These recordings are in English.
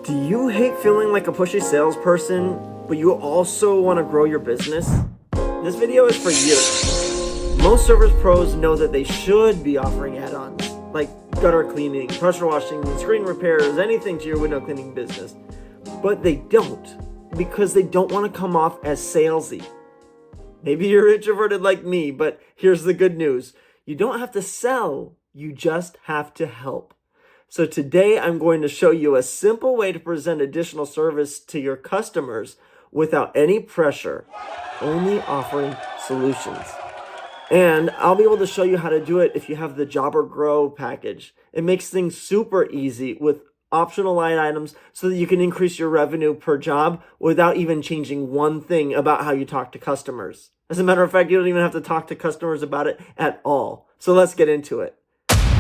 Do you hate feeling like a pushy salesperson, but you also want to grow your business? This video is for you. Most service pros know that they should be offering add-ons, like gutter cleaning, pressure washing, screen repairs, anything to your window cleaning business. But they don't, because they don't want to come off as salesy. Maybe you're introverted like me, but here's the good news. You don't have to sell, you just have to help. So today I'm going to show you a simple way to present additional service to your customers without any pressure, only offering solutions. And I'll be able to show you how to do it if you have the Job or Grow package. It makes things super easy with optional line items so that you can increase your revenue per job without even changing one thing about how you talk to customers. As a matter of fact, you don't even have to talk to customers about it at all. So let's get into it.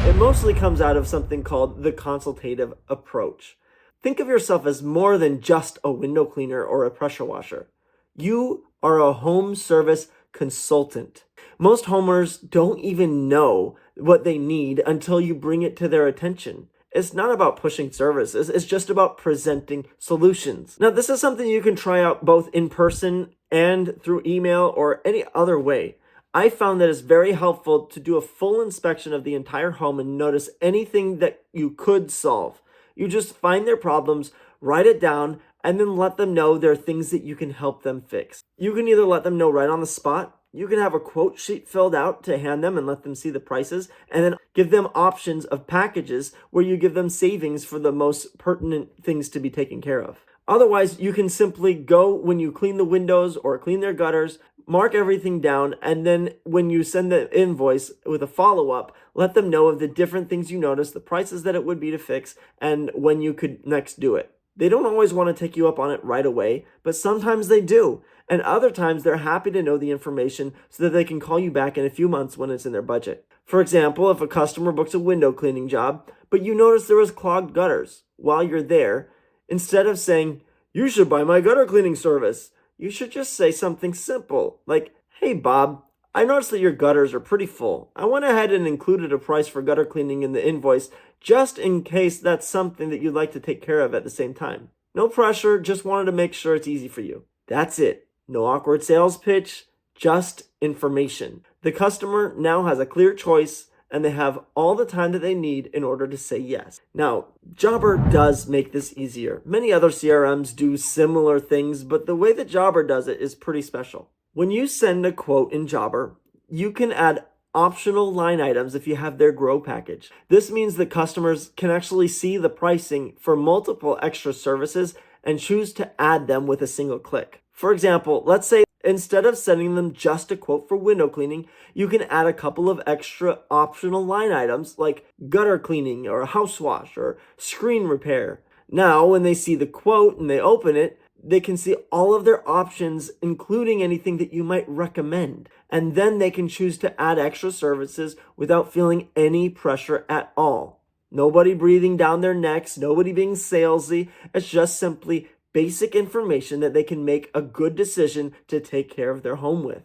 It mostly comes out of something called the consultative approach. Think of yourself as more than just a window cleaner or a pressure washer. You are a home service consultant. Most homeowners don't even know what they need until you bring it to their attention. It's not about pushing services, it's just about presenting solutions. Now, this is something you can try out both in person and through email or any other way. I found that it's very helpful to do a full inspection of the entire home and notice anything that you could solve. You just find their problems, write it down, and then let them know there are things that you can help them fix. You can either let them know right on the spot, you can have a quote sheet filled out to hand them and let them see the prices, and then give them options of packages where you give them savings for the most pertinent things to be taken care of. Otherwise, you can simply go when you clean the windows or clean their gutters, mark everything down, and then when you send the invoice with a follow-up, let them know of the different things you noticed, the prices that it would be to fix, and when you could next do it. They don't always want to take you up on it right away, but sometimes they do. And other times they're happy to know the information so that they can call you back in a few months when it's in their budget. For example, if a customer books a window cleaning job, but you notice there was clogged gutters while you're there, instead of saying, "You should buy my gutter cleaning service," you should just say something simple like, "Hey Bob, I noticed that your gutters are pretty full. I went ahead and included a price for gutter cleaning in the invoice just in case that's something that you'd like to take care of at the same time. No pressure, just wanted to make sure it's easy for you." That's it. No awkward sales pitch, just information. The customer now has a clear choice and they have all the time that they need in order to say yes. Now, Jobber does make this easier. Many other CRMs do similar things, but the way that Jobber does it is pretty special. When you send a quote in Jobber, you can add optional line items if you have their Grow package. This means that customers can actually see the pricing for multiple extra services and choose to add them with a single click. For example, let's say instead of sending them just a quote for window cleaning, you can add a couple of extra optional line items like gutter cleaning or house wash or screen repair. Now, when they see the quote and they open it, they can see all of their options, including anything that you might recommend. And then they can choose to add extra services without feeling any pressure at all. Nobody breathing down their necks, nobody being salesy. It's just simply basic information that they can make a good decision to take care of their home with.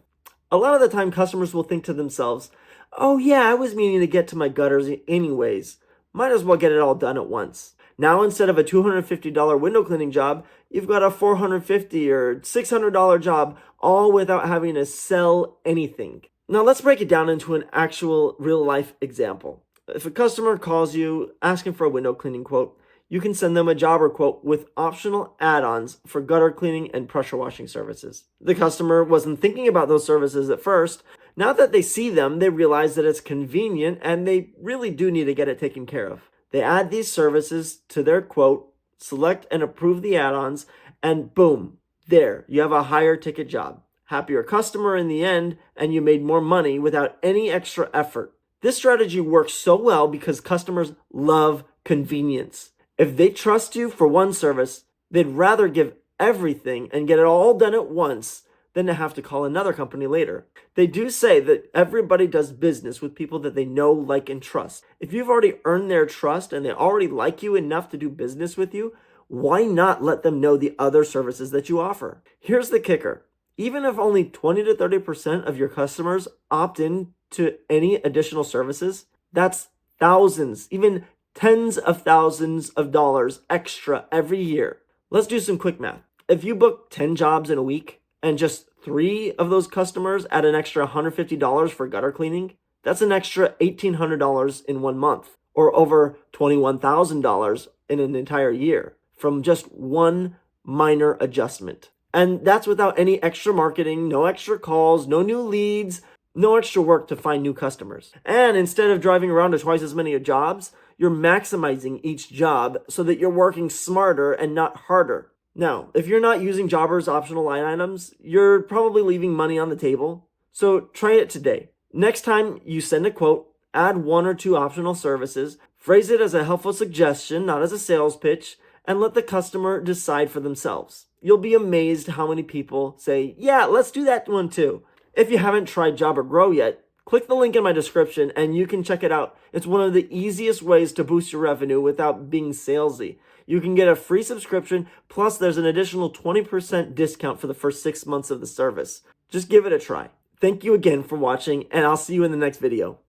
A lot of the time, customers will think to themselves, "Oh yeah, I was meaning to get to my gutters anyways. Might as well get it all done at once." Now, instead of a $250 window cleaning job, you've got a $450 or $600 job, all without having to sell anything. Now, let's break it down into an actual real-life example. If a customer calls you asking for a window cleaning quote, you can send them a Jobber quote with optional add-ons for gutter cleaning and pressure washing services. The customer wasn't thinking about those services at first. Now that they see them, they realize that it's convenient and they really do need to get it taken care of. They add these services to their quote, select and approve the add-ons, and boom, there, you have a higher ticket job. Happier customer in the end, and you made more money without any extra effort. This strategy works so well because customers love convenience. If they trust you for one service, they'd rather give everything and get it all done at once than to have to call another company later. They do say that everybody does business with people that they know, like, and trust. If you've already earned their trust and they already like you enough to do business with you, why not let them know the other services that you offer? Here's the kicker. Even if only 20 to 30% of your customers opt in to any additional services, that's thousands, even tens of thousands of dollars extra every year. Let's do some quick math. If you book 10 jobs in a week and just 3 of those customers add an extra $150 for gutter cleaning, that's an extra $1,800 in 1 month, or over $21,000 in an entire year from just one minor adjustment. And that's without any extra marketing, no extra calls, no new leads, no extra work to find new customers. And instead of driving around to twice as many jobs, you're maximizing each job so that you're working smarter and not harder. Now, if you're not using Jobber's optional line items, you're probably leaving money on the table. So try it today. Next time you send a quote, add 1 or 2 optional services, phrase it as a helpful suggestion, not as a sales pitch, and let the customer decide for themselves. You'll be amazed how many people say, yeah, let's do that one too. If you haven't tried Jobber Grow yet, click the link in my description and you can check it out. It's one of the easiest ways to boost your revenue without being salesy. You can get a free subscription, plus there's an additional 20% discount for the first 6 months of the service. Just give it a try. Thank you again for watching, and I'll see you in the next video.